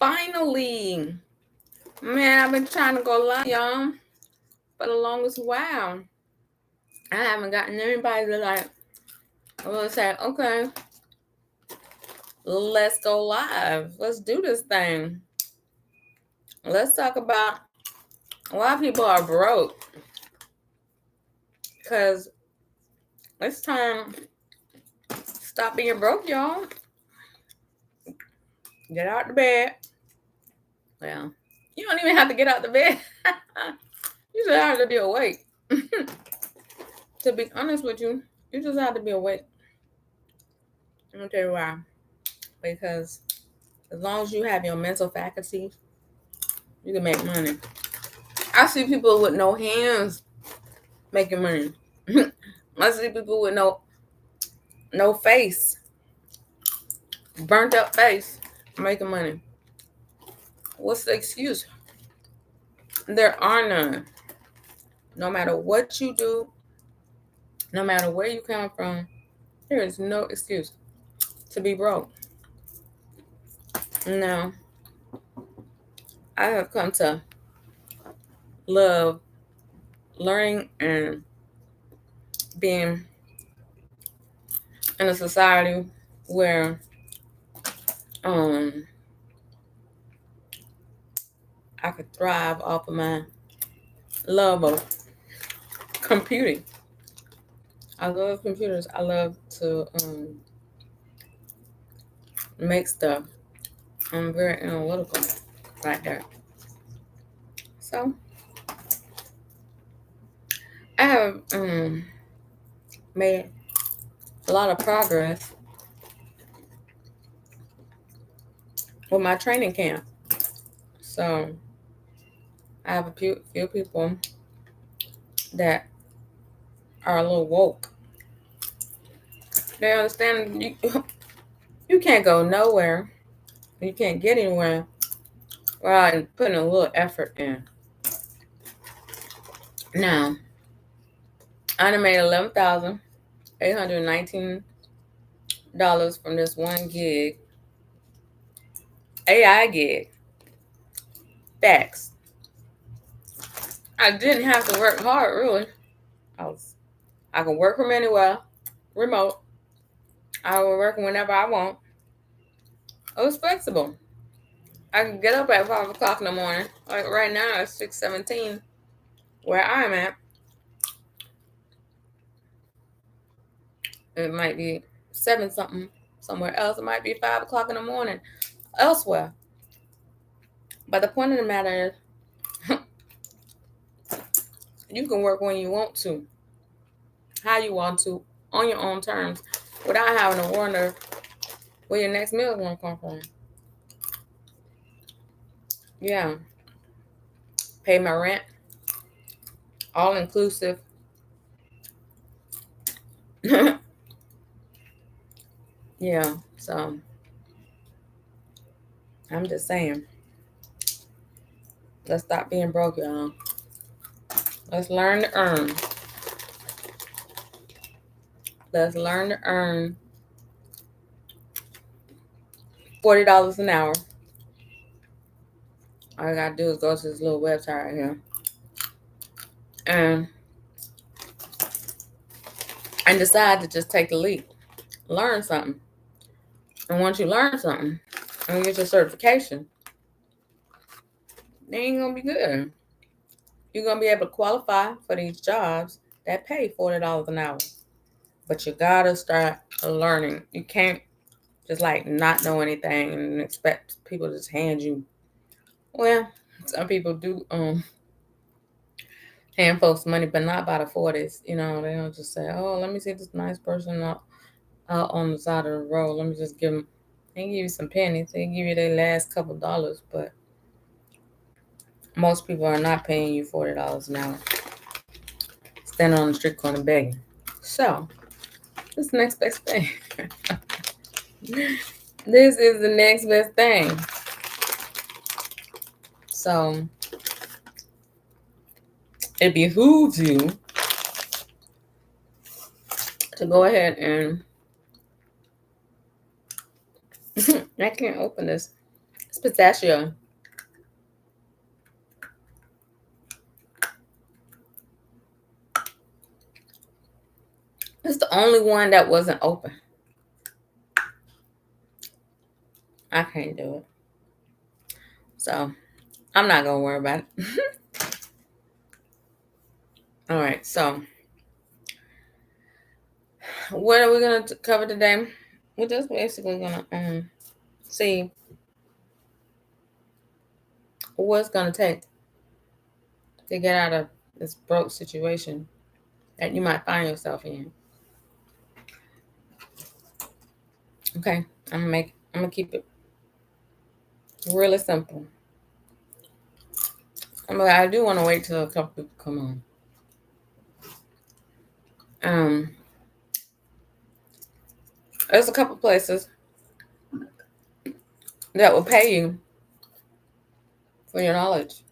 Finally, man, I've been trying to go live, y'all, for the longest while. I haven't gotten anybody to will say, okay, let's go live. Let's do this thing. Let's talk about why people are broke. Because it's time to stop being broke, y'all. Get out the bed. Well, you don't even have to get out the bed. You just have to be awake. To be honest with you, you just have to be awake. I'm going to tell you why. Because as long as you have your mental faculties, you can make money. I see people with no hands making money. I see people with no face, burnt up face, making money. What's the excuse? There are none. No matter what you do, no matter where you come from, there is no excuse to be broke. Now, I have come to love learning and being in a society where I could thrive off of my love of computing. I love computers. I love to make stuff. I'm very analytical right there. So I have made a lot of progress with my training camp. So I have a few people that are a little woke. They understand you can't go nowhere. You can't get anywhere without putting a little effort in. Now, I made $11,819 from this one gig, AI gig. Facts. I didn't have to work hard, really. I can work from anywhere, remote. I will work whenever I want. I was flexible. I can get up at 5 o'clock in the morning. Like right now, it's 6:17, where I'm at. It might be 7 something somewhere else. It might be 5 o'clock in the morning elsewhere. But the point of the matter is, you can work when you want to, how you want to, on your own terms, without having to wonder where your next meal is going to come from. Yeah. Pay my rent, all inclusive. Yeah, so I'm just saying, let's stop being broke, y'all. Let's learn to earn. Let's learn to earn $40 an hour. All I gotta do is go to this little website right here and decide to just take the leap. Learn something. And once you learn something and you get your certification, then you're gonna be good. You're gonna be able to qualify for these jobs that pay $40 an hour. But you gotta start learning. You can't just like not know anything and expect people to just hand you. Well, some people do hand folks money, but not by the 40s. You know, they don't just say, "Oh, let me see this nice person out on the side of the road. Let me just give them." They give you some pennies. They give you their last couple dollars, but most people are not paying you $40 an hour. Standing on the street corner begging. So, this is the next best thing. This is the next best thing. So, it behooves you to go ahead and I can't open this. It's pistachio. It's the only one that wasn't open. I can't do it. So I'm not gonna worry about it. All right, so what are we gonna cover today? We're just basically gonna see what it's gonna take to get out of this broke situation that you might find yourself in. Okay, I'm gonna keep it really simple. I do want to wait till a couple people come on. There's a couple places that will pay you for your knowledge.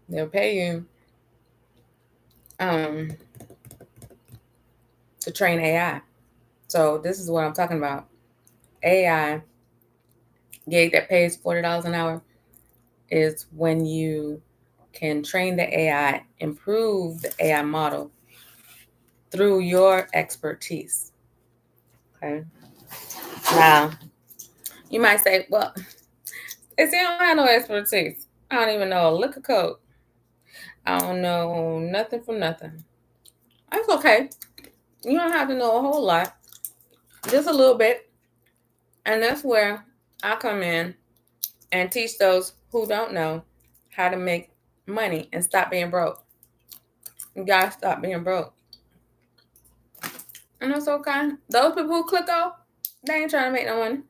They'll pay you to train AI. So this is what I'm talking about. AI gig that pays $40 an hour is when you can train the AI, improve the AI model through your expertise. Okay. Now, you might say, well, I don't have no expertise. I don't even know a lick of code. I don't know nothing from nothing. That's okay. You don't have to know a whole lot, just a little bit. And that's where I come in and teach those who don't know how to make money and stop being broke. You gotta stop being broke. And that's okay. Those people who click off, they ain't trying to make no money.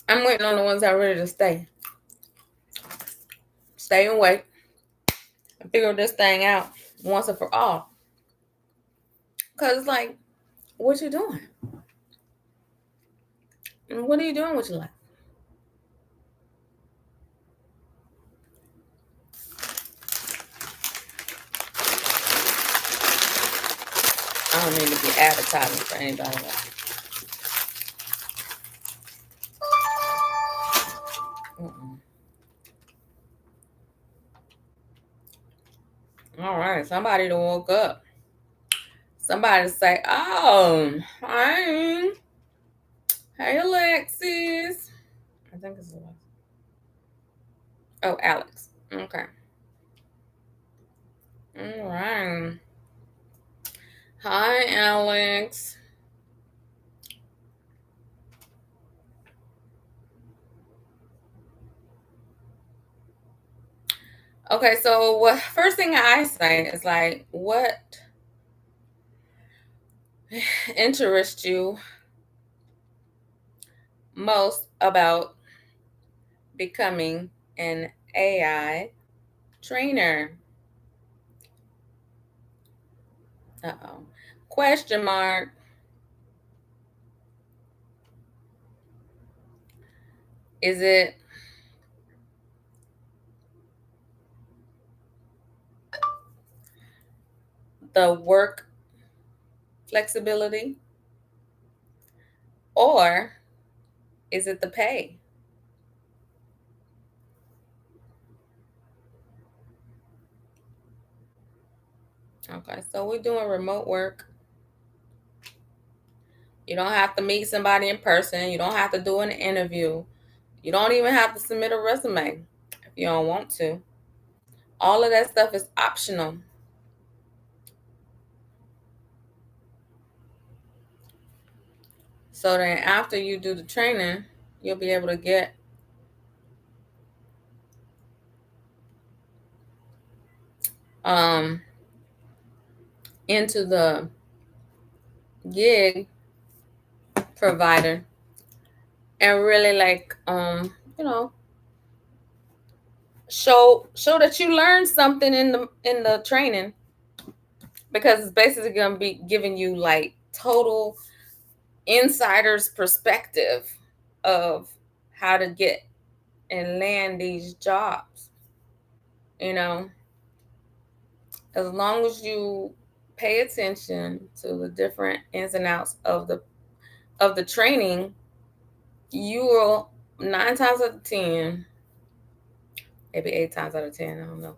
I'm waiting on the ones that are ready to stay. Stay and wait. And figure this thing out once and for all. Because it's like, what you doing? And what are you doing with your life? I don't need to be advertising for anybody else. All right, somebody that woke up. Somebody say, "Oh, hi, hey, Alexis." I think it's Alexis. Oh, Alex. Okay. All right. Hi, Alex. Okay, so what first thing I say is like, what interests you most about becoming an AI trainer? Uh-oh. Question mark. Is it the work flexibility or is it the pay? Okay, so we're doing remote work. You don't have to meet somebody in person. You don't have to do an interview. You don't even have to submit a resume if you don't want to. All of that stuff is optional. So then after you do the training, you'll be able to get into the gig provider and really like you know show that you learned something in the training, because it's basically going to be giving you like total insider's perspective of how to get and land these jobs. You know, as long as you pay attention to the different ins and outs of the training, you will 9 times out of 10, maybe 8 times out of 10, I don't know.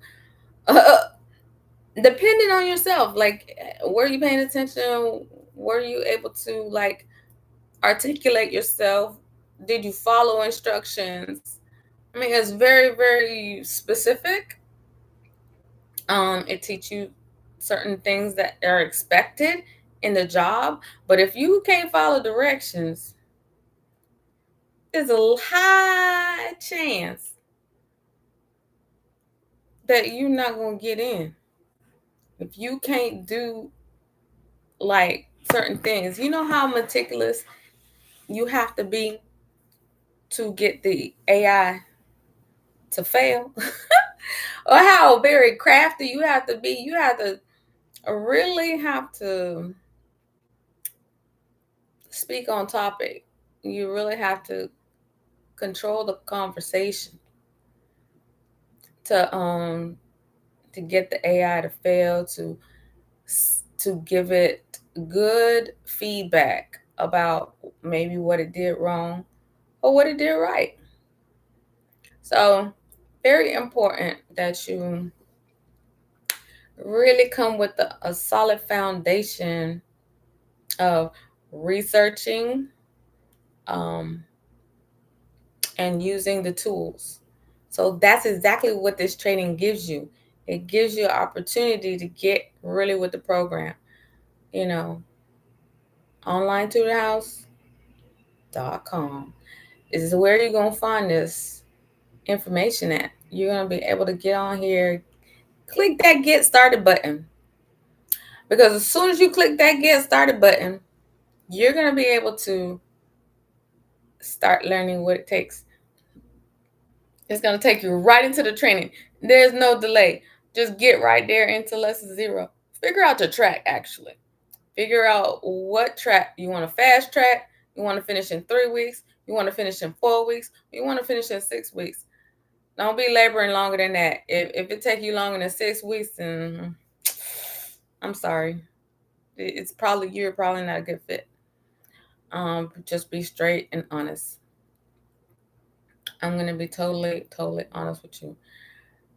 Depending on yourself, like, were you paying attention? Were you able to, like, articulate yourself? Did you follow instructions? I mean, it's very, very specific. It teaches you certain things that are expected in the job. But if you can't follow directions, there's a high chance that you're not going to get in. If you can't do, like, certain things, you know how meticulous you have to be to get the AI to fail, or how very crafty you have to be. You have to really have to speak on topic. You really have to control the conversation to get the AI to fail, to give it good feedback about maybe what it did wrong or what it did right. So, very important that you really come with a solid foundation of researching, um, and using the tools. So that's exactly what this training gives you. It gives you an opportunity to get really with the program. You know, onlinetutorhouse.com is where you're going to find this information at. You're going to be able to get on here, click that get started button. Because as soon as you click that get started button, you're going to be able to start learning what it takes. It's going to take you right into the training. There's no delay. Just get right there into lesson 0. Figure out your track, actually. Figure out what track you want to fast track. You want to finish in 3 weeks. You want to finish in 4 weeks. You want to finish in 6 weeks. Don't be laboring longer than that. If it take you longer than 6 weeks, then I'm sorry. You're probably not a good fit. Just be straight and honest. I'm gonna be totally, totally honest with you.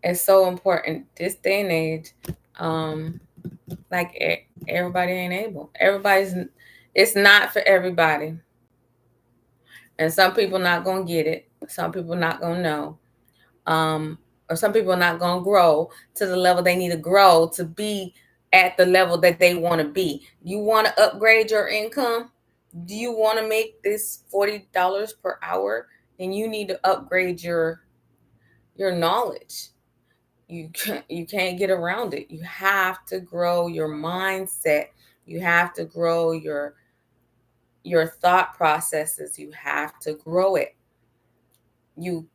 It's so important this day and age. Like, everybody ain't able. It's not for everybody, and some people not gonna get it. Some people not gonna know. Um, or some people are not gonna grow to the level they need to grow to be at the level that they want to be. You want to upgrade your income? Do you want to make this $40 per hour? Then you need to upgrade your knowledge. You can't get around it. You have to grow your mindset. You have to grow your thought processes. You have to grow it. You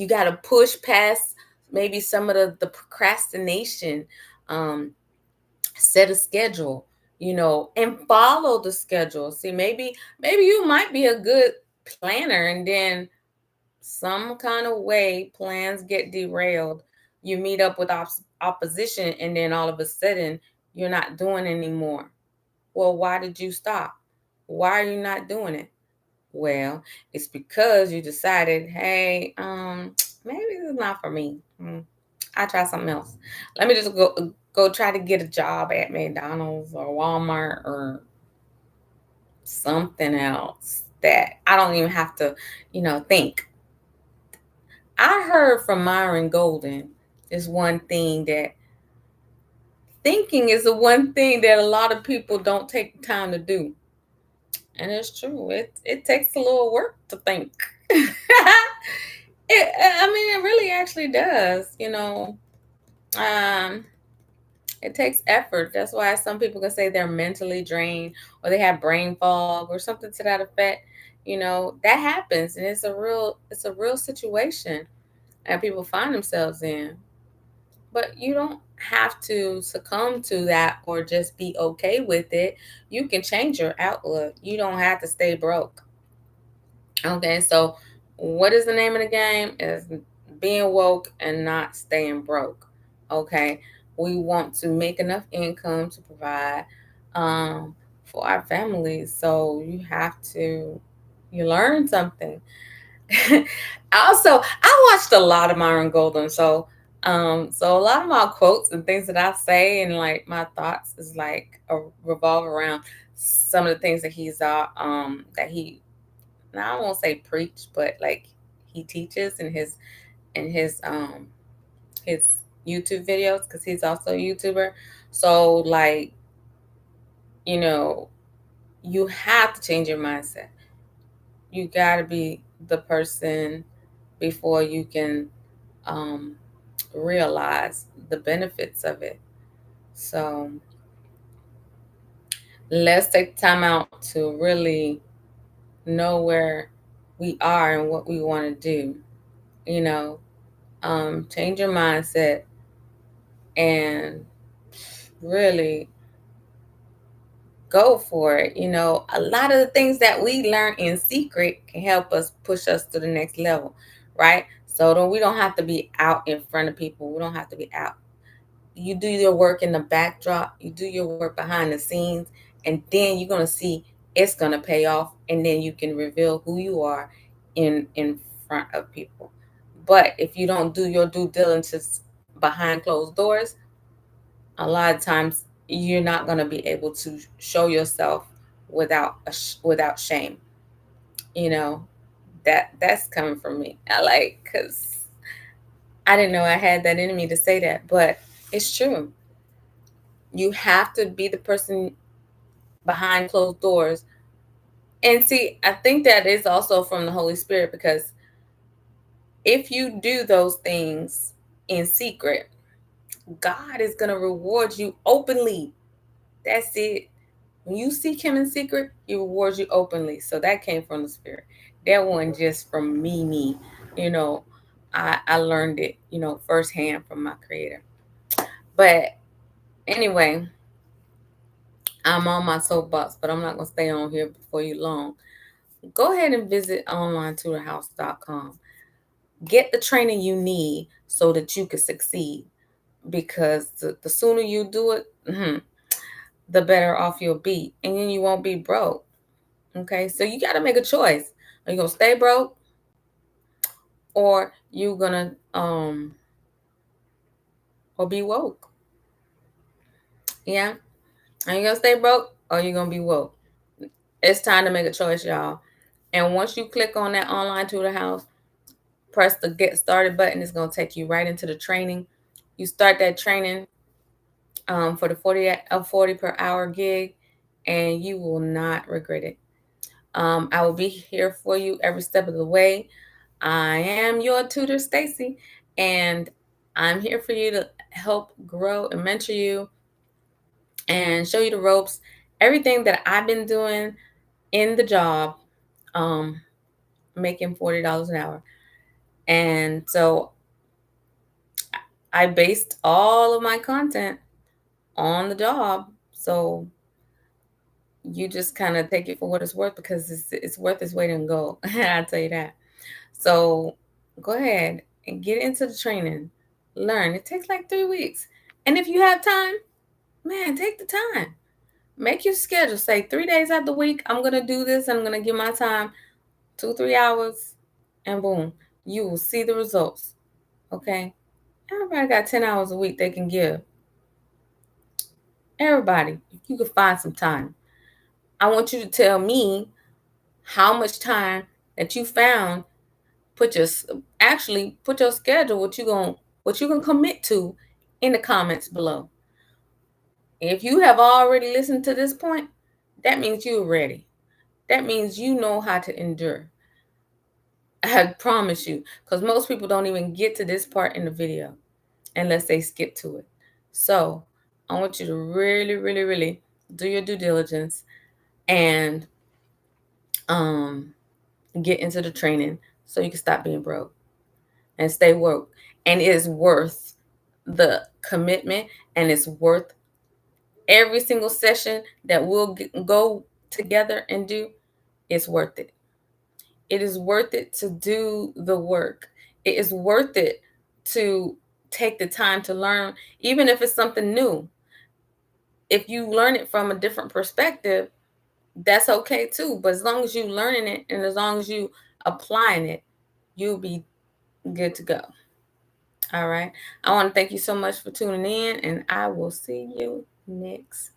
got to push past maybe some of the procrastination. um Set a schedule, and follow the schedule. See, maybe you might be a good planner, and then some kind of way plans get derailed. You meet up with opposition, and then all of a sudden you're not doing anymore. Well, why did you stop? Why are you not doing it? Well, it's because you decided, hey, maybe this is not for me. I try something else. Let me just go try to get a job at McDonald's or Walmart or something else that I don't even have to, think. I heard from Myron Golden is one thing that thinking is the one thing that a lot of people don't take the time to do. And it's true. It takes a little work to think. It really actually does. Um, it takes effort. That's why some people can say they're mentally drained or they have brain fog or something to that effect. That happens, and it's a real situation, and people find themselves in. But you don't have to succumb to that or just be okay with it. You can change your outlook. You don't have to stay broke. Okay, so what is the name of the game? Is being woke and not staying broke. Okay, we want to make enough income to provide, for our families. So you have to You learn something. Also, I watched a lot of Myron Golden, so a lot of my quotes and things that I say and like my thoughts is like revolve around some of the things that that he, now I won't say preach, but like he teaches in his YouTube videos, because he's also a YouTuber. So like, you know, you have to change your mindset. You got to be the person before you can um, realize the benefits of it. So let's take time out to really know where we are and what we want to do. You know, change your mindset and really go for it. You know, a lot of the things that we learn in secret can help us push us to the next level, right? So we don't have to be out in front of people. We don't have to be out. You do your work in the backdrop, you do your work behind the scenes, and then you're going to see it's going to pay off, and then you can reveal who you are in front of people. But if you don't do your due diligence behind closed doors, a lot of times you're not going to be able to show yourself without shame. You know, that's coming from me. I like, because I didn't know I had that in me to say that, but it's true. You have to be the person behind closed doors. And see, I think that is also from the Holy Spirit, because if you do those things in secret, God is going to reward you openly. That's it. When you seek Him in secret, He rewards you openly. So that came from the Spirit. That wasn't just from me. You know, I learned it, firsthand from my Creator. But anyway, I'm on my soapbox, but I'm not going to stay on here for you long. Go ahead and visit onlinetutorhouse.com. Get the training you need so that you can succeed, because the sooner you do it, the better off you'll be, and then you won't be broke. Okay, so you got to make a choice. Are you gonna stay broke, or you gonna or be woke? Yeah, are you gonna stay broke, or you gonna be woke? It's time to make a choice, y'all. And once you click on that online tutor house, press the get started button. It's going to take you right into the training. You start that training for the 40 per hour gig, and you will not regret it. I will be here for you every step of the way. I am your tutor, Stacy, and I'm here for you to help grow and mentor you and show you the ropes, everything that I've been doing in the job, um, making $40 an hour. And so I based all of my content on the job. So you just kind of take it for what it's worth, because it's worth its weight in gold. I'll tell you that. So go ahead and get into the training. Learn. It takes like 3 weeks. And if you have time, man, take the time. Make your schedule. Say 3 days out the week, I'm going to do this. I'm going to give my time 2-3 hours, and boom, you will see the results. Okay? Everybody got 10 hours a week they can give. Everybody, you can find some time. I want you to tell me how much time that you found. Put your schedule, what you gonna commit to, in the comments below. If you have already listened to this point, that means you're ready. That means you know how to endure. I promise you, because most people don't even get to this part in the video unless they skip to it. So I want you to really, really, really do your due diligence and get into the training so you can stop being broke and stay woke. And it is worth the commitment, and it's worth every single session that we'll go together and do. It's worth it. It is worth it to do the work. It is worth it to take the time to learn, even if it's something new. If you learn it from a different perspective, That's okay too. But as long as you learning it and as long as you applying it, you'll be good to go. All right. I want to thank you so much for tuning in, and I will see you next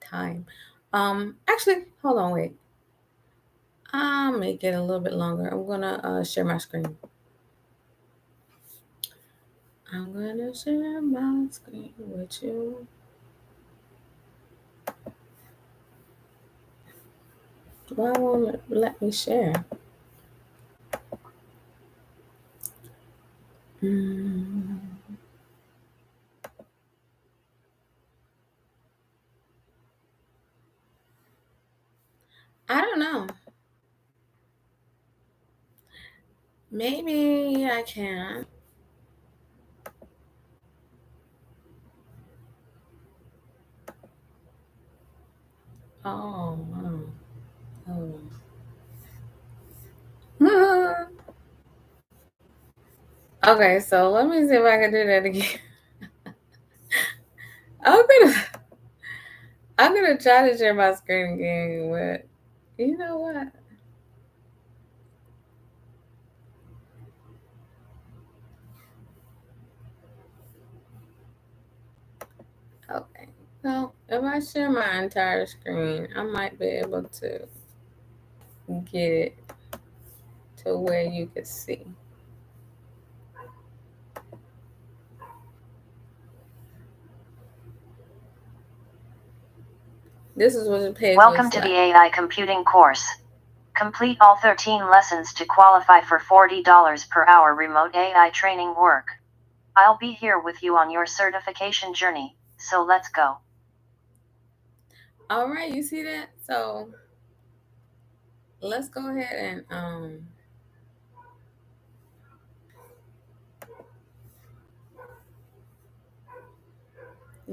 time. Actually, hold on, wait. I'll make it a little bit longer. I'm gonna share my screen. I'm gonna share my screen with you. Why won't it let me share? Mm, I don't know. Maybe I can. Oh, wow. Oh. Okay, so let me see if I can do that again. I'm gonna I'm gonna try to share my screen again, but you know what? Okay. So if I share my entire screen, I might be able to get it to where you could see. This is what the page Welcome looks to like. the AI computing course. Complete all 13 lessons to qualify for $40 per hour remote AI training work. I'll be here with you on your certification journey, so let's go. All right, you see that? So let's go ahead and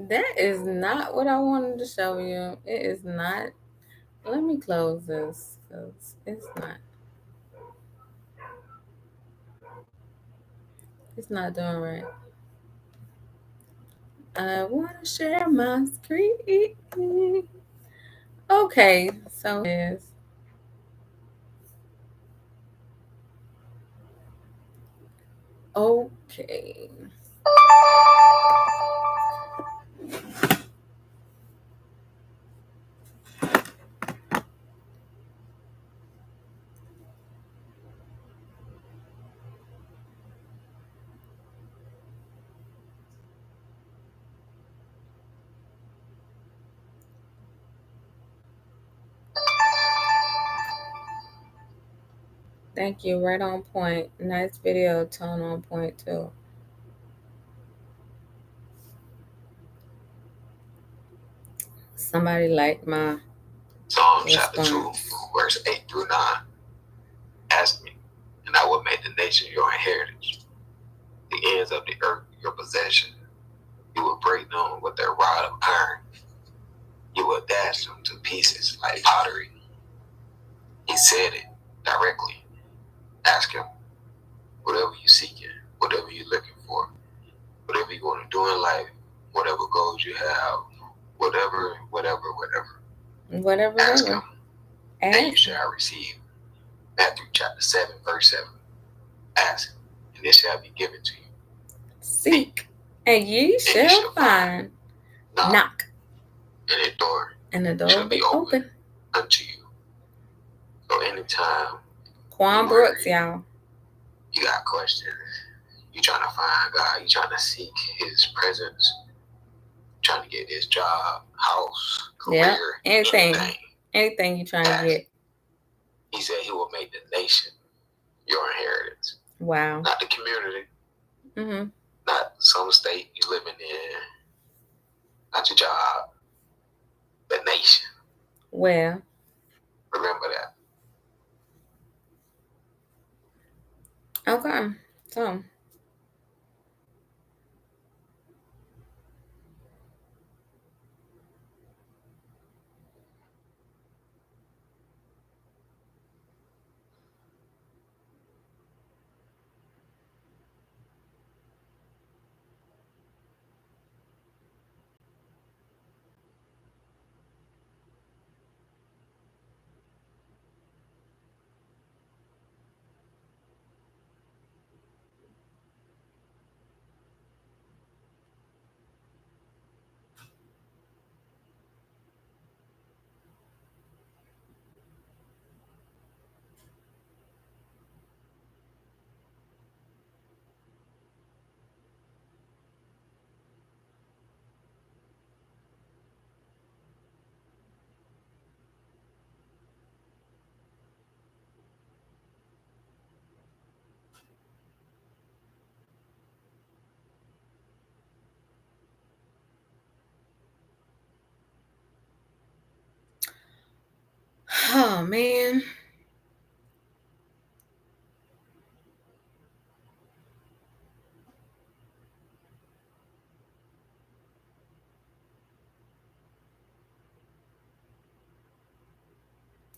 that is not what I wanted to show you. It is not. Let me close this because it's not. It's not doing right. I want to share my screen. Okay, so it is. Okay. Thank you. Right on point. Nice video tone on point too. Somebody liked my Psalm chapter 2, response. verse 8 through 9. Ask me, and I will make the nation your inheritance, the ends of the earth your possession. You will break them with their rod of iron. You will dash them to pieces like pottery. He said it directly. Ask him, whatever you're seeking, whatever you're looking for, whatever you want to do in life, whatever goals you have, whatever. Ask him, and you shall receive. Matthew chapter 7, verse 7. Ask, and it shall be given to you. Seek, and ye shall find. Knock, and the door shall be open unto you. So anytime Quan Brooks, y'all. You got questions, you trying to find God, you trying to seek his presence, trying to get this job, house, career, anything you trying to get. He said he will make the nation your inheritance. Wow. Not the community. Mm-hmm. Not some state you living in. Not your job. The nation. Well. Remember that. Okay. So. man.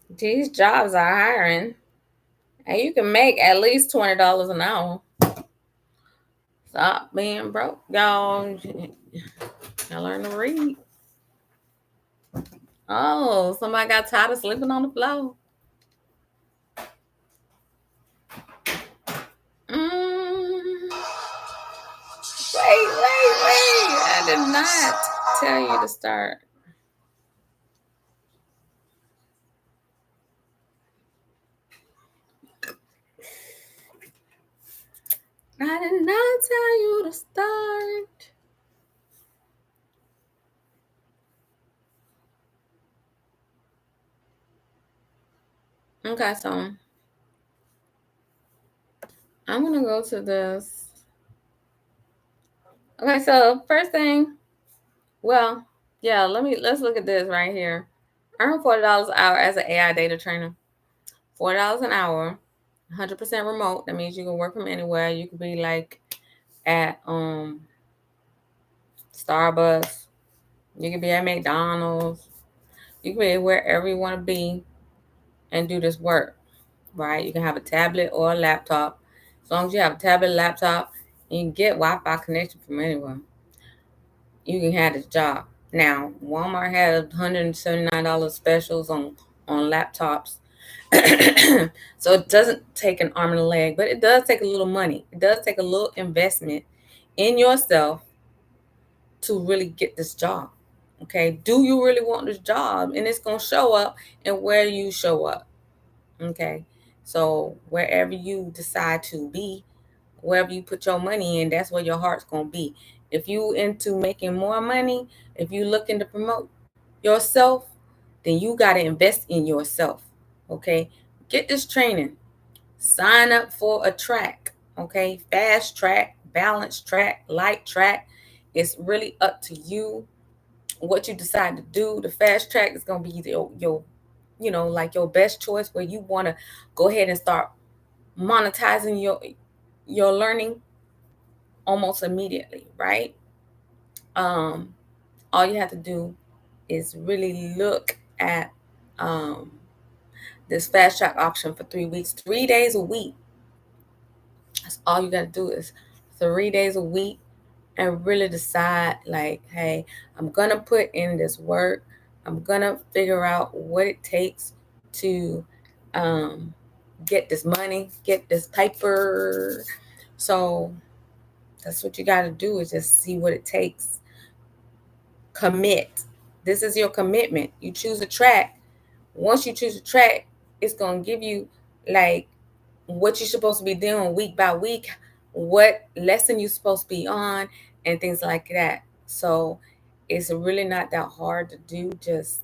These jobs are hiring. And you can make at least $20 an hour. Stop being broke. Y'all learn to read. Oh, somebody got tired of sleeping on the floor. Wait. I did not tell you to start. I did not tell you to start. Okay, so I'm gonna go to this. Okay, so first thing, well, yeah, let's look at this right here. Earn $40 an hour as an AI data trainer. $40 an hour, 100% remote. That means you can work from anywhere. You could be like at Starbucks. You could be at McDonald's. You can be wherever you want to be and do this work, right? You can have a tablet or a laptop. As long as you have a tablet, laptop, and you can get Wi-Fi connection from anywhere, you can have this job. Now, Walmart had $179 specials on laptops. So it doesn't take an arm and a leg, but it does take a little money. It does take a little investment in yourself to really get this job. Okay, do you really want this job? And it's going to show up and where you show up. Okay, so wherever you decide to be, wherever you put your money in, that's where your heart's going to be. If you into making more money, if you looking to promote yourself, then you got to invest in yourself. Okay, get this training. Sign up for a track. Okay, fast track, balanced track, light track. It's really up to you what you decide to do. The fast track is going to be your like your best choice, where you want to go ahead and start monetizing your learning almost immediately, right? All you have to do is really look at this fast track option for 3 weeks, 3 days a week. That's all you got to do is 3 days a week, and really decide like, hey, I'm going to put in this work. I'm going to figure out what it takes to get this money, get this paper. So that's what you got to do, is just see what it takes. Commit. This is your commitment. You choose a track. Once you choose a track, it's going to give you like what you're supposed to be doing week by week, what lesson you're supposed to be on, and things like that. So it's really not that hard to do. Just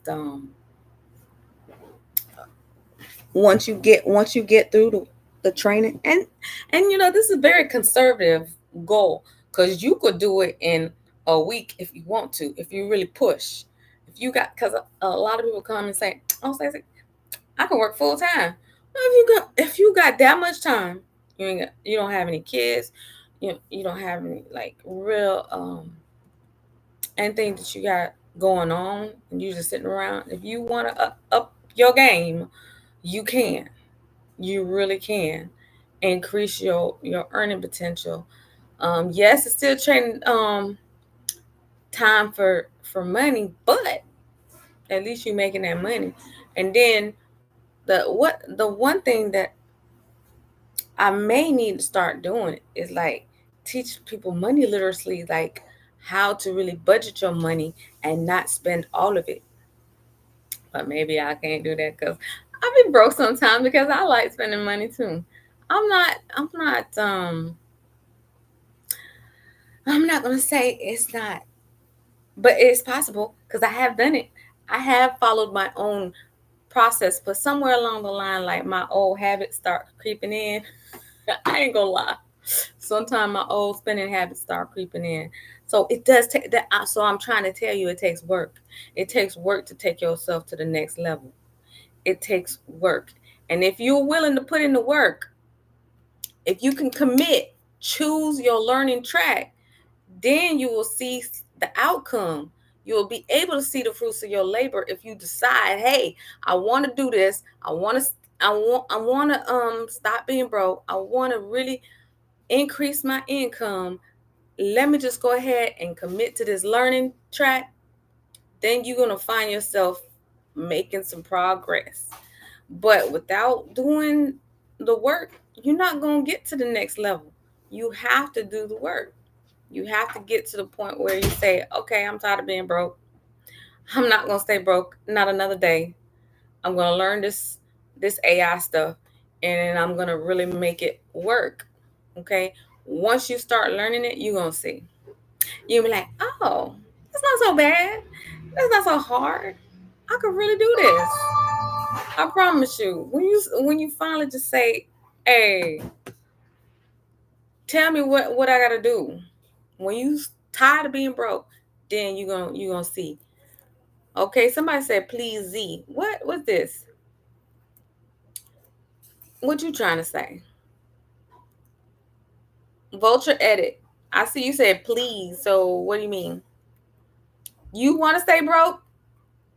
once you get through the training, and this is a very conservative goal, because you could do it in a week if you want to, if you really push. If you got, because a lot of people come and say, oh, Stacey, I can work full time. Well, if you got that much time, you don't have any kids, you don't have any like real anything that you got going on, and you just sitting around. If you want to up your game, you can. You really can increase your earning potential. Yes, it's still trading time for money, but at least you're making that money. And then the one thing that I may need to start doing is like teach people money literacy, like how to really budget your money and not spend all of it. But maybe I can't do that because I be broke sometimes, because I like spending money too. I'm not gonna say it's not, but it's possible because I have done it. I have followed my own process, but somewhere along the line, like my old habits start creeping in. I ain't gonna lie. Sometimes my old spending habits start creeping in. So it does take that. So I'm trying to tell you, it takes work. It takes work to take yourself to the next level. it takes work. And if you're willing to put in the work, if you can commit, choose your learning track, then you will see the outcome. You will be able to see the fruits of your labor if you decide, hey, I want to do this. I want to stop being broke. I want to really increase my income. Let me just go ahead and commit to this learning track. Then you're going to find yourself making some progress. But without doing the work, you're not going to get to the next level. You have to do the work. You have to get to the point where you say, okay, I'm tired of being broke. I'm not going to stay broke, not another day. I'm going to learn this AI stuff, and I'm going to really make it work. Okay? Once you start learning it, you're going to see. You'll be like, oh, that's not so bad. That's not so hard. I could really do this. I promise you. When you finally just say, hey, tell me what I gotta do. When you tired of being broke, then you're gonna see. Okay, somebody said please Z. What's this? What you trying to say? Vulture edit. I see you said please. So what do you mean? You want to stay broke,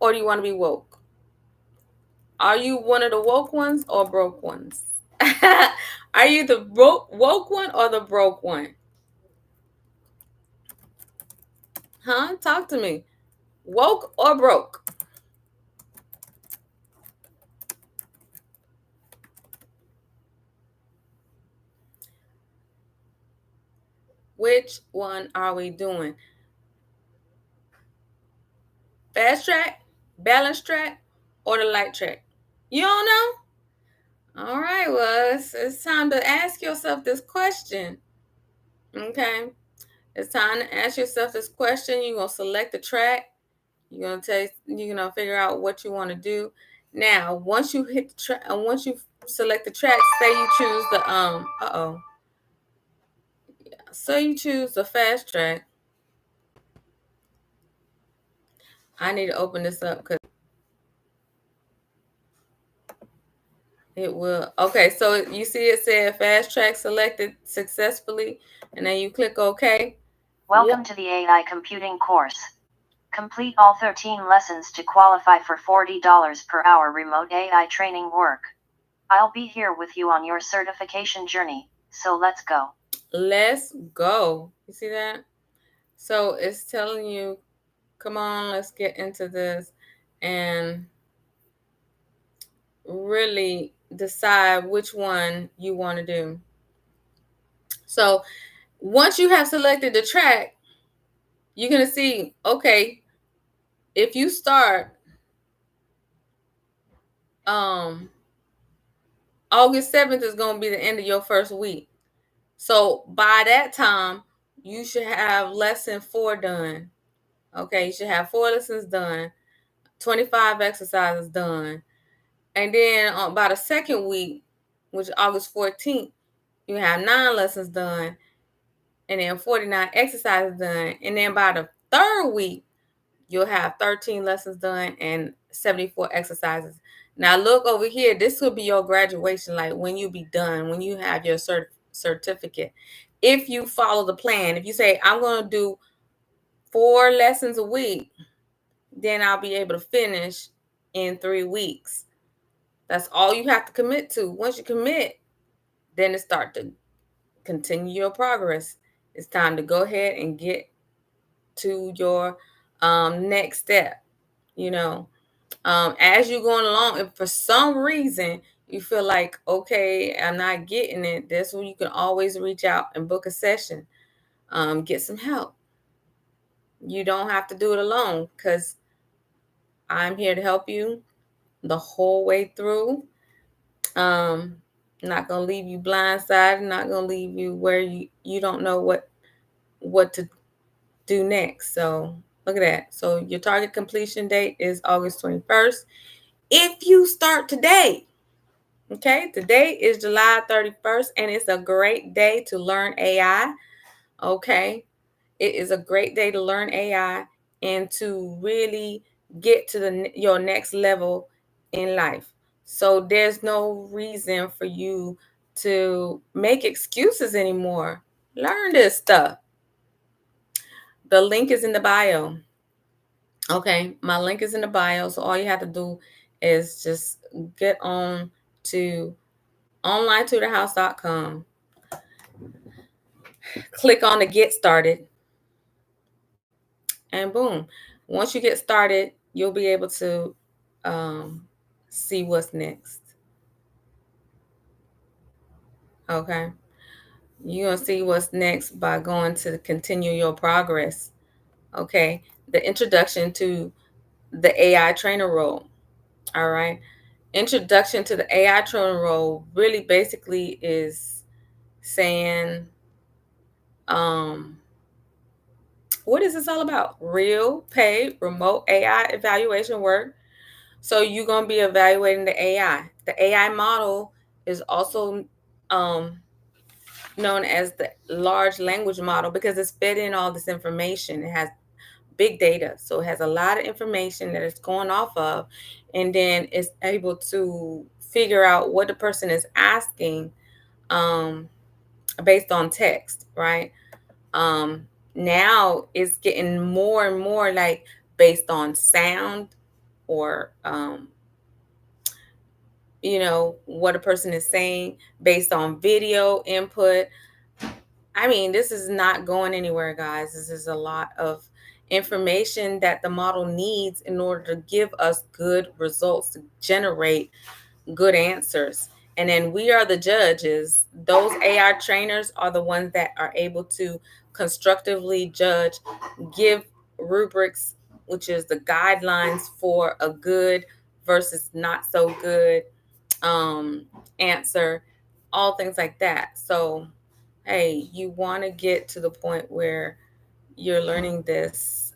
or do you want to be woke? Are you one of the woke ones or broke ones? Are you the woke one or the broke one? Huh? Talk to me. Woke or broke? Which one are we doing? Fast track, balance track, or the light track? You don't know? All right, well, it's time to ask yourself this question. Okay? It's time to ask yourself this question. You're going to select the track. You're going to figure out what you want to do. Now, once you hit the track, once you select the track, say you choose the so you choose the fast track. I need to open this up because it will. Okay, so you see it said fast track selected successfully, and then you click OK. Welcome to the AI computing course. Complete all 13 lessons to qualify for $40 per hour remote AI training work. I'll be here with you on your certification journey, so let's go. Let's go. You see that? So it's telling you, come on, let's get into this and really decide which one you want to do. So once you have selected the track, you're going to see, okay, if you start August 7th is going to be the end of your first week. So by that time, you should have lesson 4 done. Okay, you should have 4 lessons done, 25 exercises done. And then by the second week, which is August 14th, you have 9 lessons done, and then 49 exercises done. And then by the third week, you'll have 13 lessons done and 74 exercises. Now look over here. This will be your graduation, like when you be done, when you have your certificate. If you follow the plan, if you say, I'm going to do 4 lessons a week, then I'll be able to finish in 3 weeks. That's all you have to commit to. Once you commit, then it start to continue your progress. It's time to go ahead and get to your next step. As you're going along, if for some reason you feel like, okay, I'm not getting it, that's when you can always reach out and book a session, get some help. You don't have to do it alone, because I'm here to help you the whole way through. Not gonna leave you blindsided, not gonna leave you where you don't know what to do next. So look at that. So your target completion date is August 21st. If you start today, okay, today is July 31st, and it's a great day to learn AI. Okay, it is a great day to learn AI and to really get to your next level in life. So there's no reason for you to make excuses anymore. Learn this stuff. The link is in the bio. Okay, my link is in the bio. So all you have to do is just get on to onlinetutorhouse.com. Click on the get started. And boom. Once you get started, you'll be able to see what's next. Okay. You're going to see what's next by going to continue your progress. Okay. The introduction to the AI trainer role. All right. Introduction to the AI trainer role really basically is saying, what is this all about? Real, paid, remote AI evaluation work. So you're going to be evaluating the AI. The AI model is also known as the large language model because it's fed in all this information. It has big data. So it has a lot of information that it's going off of, and then it's able to figure out what the person is asking based on text, right? Now it's getting more and more like based on sound or what a person is saying, based on video input. I mean, this is not going anywhere, guys. This is a lot of information that the model needs in order to give us good results, to generate good answers. And then we are the judges. Those AI trainers are the ones that are able to constructively judge, give rubrics, which is the guidelines for a good versus not so good answer, all things like that. So, hey, you want to get to the point where you're learning this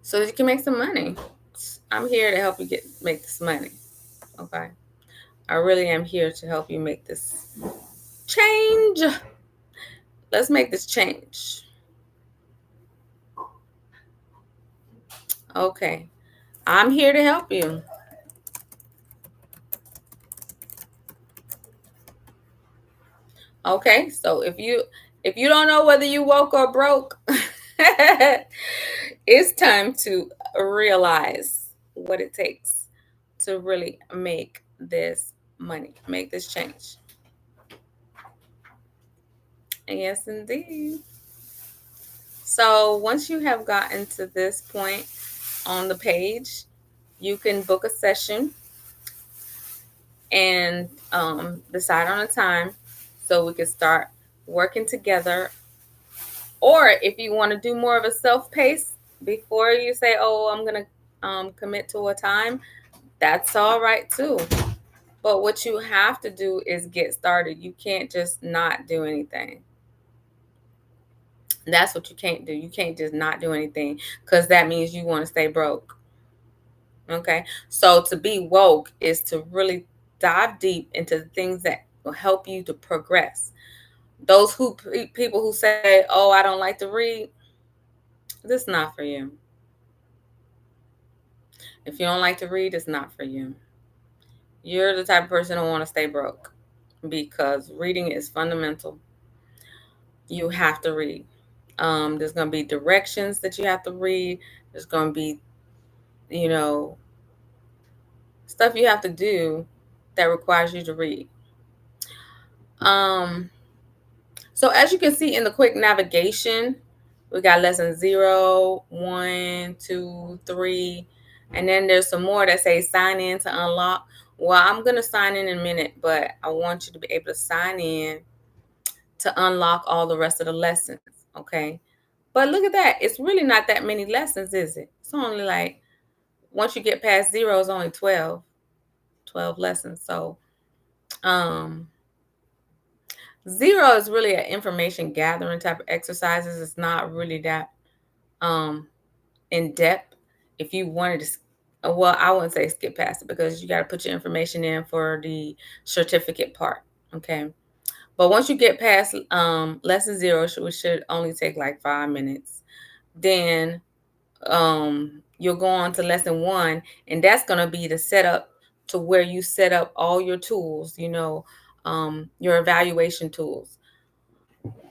so that you can make some money. I'm here to help you make this money. Okay. I really am here to help you make this change. Let's make this change. Okay. I'm here to help you. Okay. So if you don't know whether you woke or broke, it's time to realize what it takes to really make this money, make this change. Yes, indeed. So once you have gotten to this point on the page, you can book a session and decide on a time so we can start working together. Or if you want to do more of a self-pace before you say, oh, I'm going to commit to a time, that's all right too. But what you have to do is get started. You can't just not do anything. That's what you can't do. You can't just not do anything because that means you want to stay broke. Okay. So to be woke is to really dive deep into the things that will help you to progress. Those people who say, oh, I don't like to read, this is not for you. If you don't like to read, it's not for you. You're the type of person who want to stay broke because reading is fundamental. You have to read. There's going to be directions that you have to read. There's going to be, stuff you have to do that requires you to read. So as you can see in the quick navigation, we got lesson 0, 1, 2, 3, and then there's some more that say sign in to unlock. Well, I'm going to sign in a minute, but I want you to be able to sign in to unlock all the rest of the lessons, okay? But look at that. It's really not that many lessons, is it? It's only like, once you get past 0, it's only 12 lessons. So 0 is really an information gathering type of exercises. It's not really that in depth. If you wanted to, well, I wouldn't say skip past it because you got to put your information in for the certificate part. Okay. But once you get past lesson 0, which should only take like 5 minutes, then you'll go on to lesson 1, and that's going to be the setup to where you set up all your tools, your evaluation tools.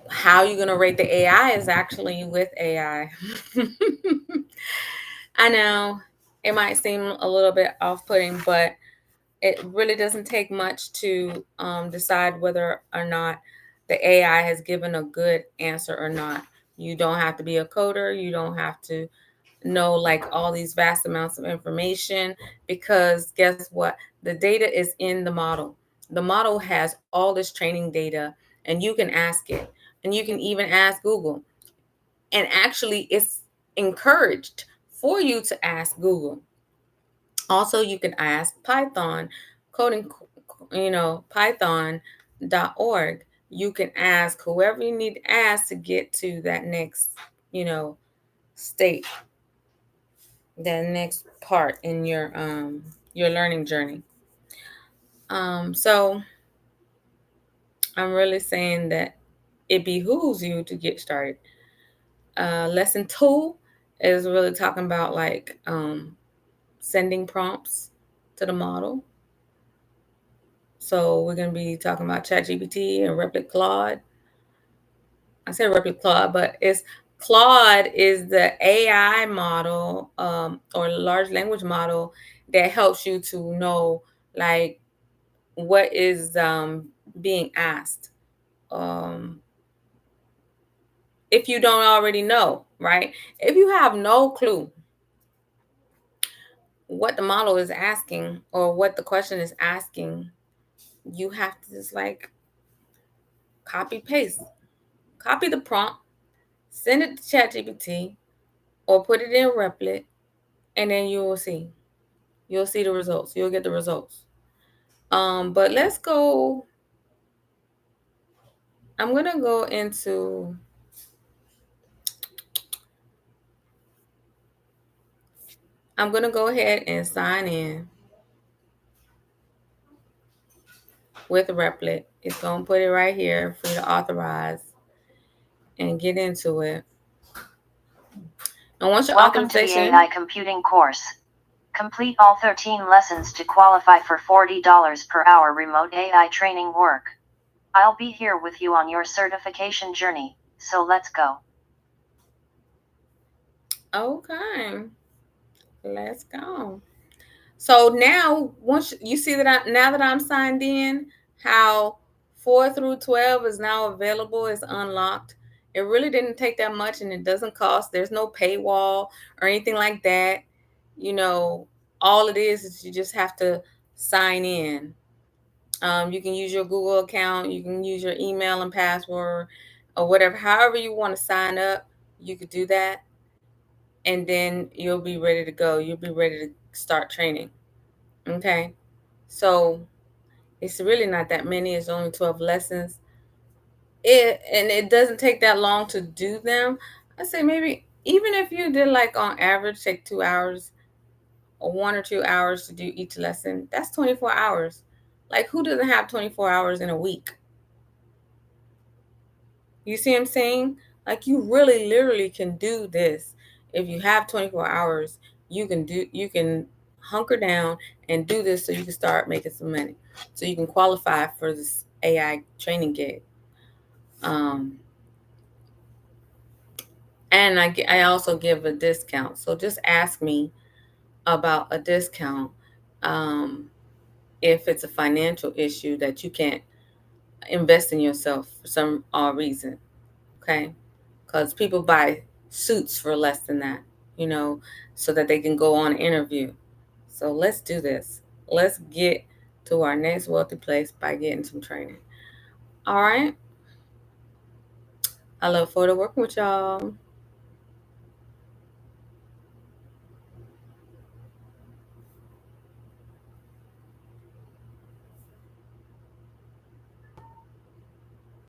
How you're going to rate the AI is actually with AI. I know it might seem a little bit off-putting, but it really doesn't take much to decide whether or not the AI has given a good answer or not. You don't have to be a coder. You don't have to know like all these vast amounts of information, because guess what? The data is in the model. The model has all this training data, and you can ask it, and you can even ask Google. And actually, it's encouraged for you to ask Google. Also, you can ask Python, coding, python.org. You can ask whoever you need to ask to get to that next, state, that next part in your learning journey. So I'm really saying that it behooves you to get started. Lesson 2 is really talking about like sending prompts to the model. So we're going to be talking about ChatGPT and Replit Claude. I say Replit Claude, but Claude is the AI model or large language model that helps you to know like what is being asked. If you don't already know, right? If you have no clue what the model is asking or what the question is asking, you have to just like copy the prompt, send it to ChatGPT or put it in Replit, and then you'll see the results. You'll get the results. But let's go. I'm gonna go into I'm gonna go ahead and sign in with Replit. It's gonna put it right here for you to authorize and get into it. And once your Welcome to the AI Computing course. Complete all 13 lessons to qualify for $40 per hour remote AI training work. I'll be here with you on your certification journey, so let's go. Okay, let's go. So now, once you see that now that I'm signed in, how 4 through 12 is now available, is unlocked. It really didn't take that much, and it doesn't cost. There's no paywall or anything like that. All it is you just have to sign in. You can use your Google account. You can use your email and password or whatever. However you want to sign up, you could do that. And then you'll be ready to go. You'll be ready to start training. Okay. So it's really not that many. It's only 12 lessons. It doesn't take that long to do them. I say maybe even if you did like on average take 2 hours or 1 or 2 hours to do each lesson, that's 24 hours. Like who doesn't have 24 hours in a week? You see what I'm saying? Like you really literally can do this. If you have 24 hours, you can hunker down and do this so you can start making some money. So you can qualify for this AI training gig. And I also give a discount. So just ask me about a discount if it's a financial issue that you can't invest in yourself for some odd reason. Okay? Because people buy suits for less than that, so that they can go on an interview. So let's do this. Let's get to our next wealthy place by getting some training. All right. I look forward to working with y'all.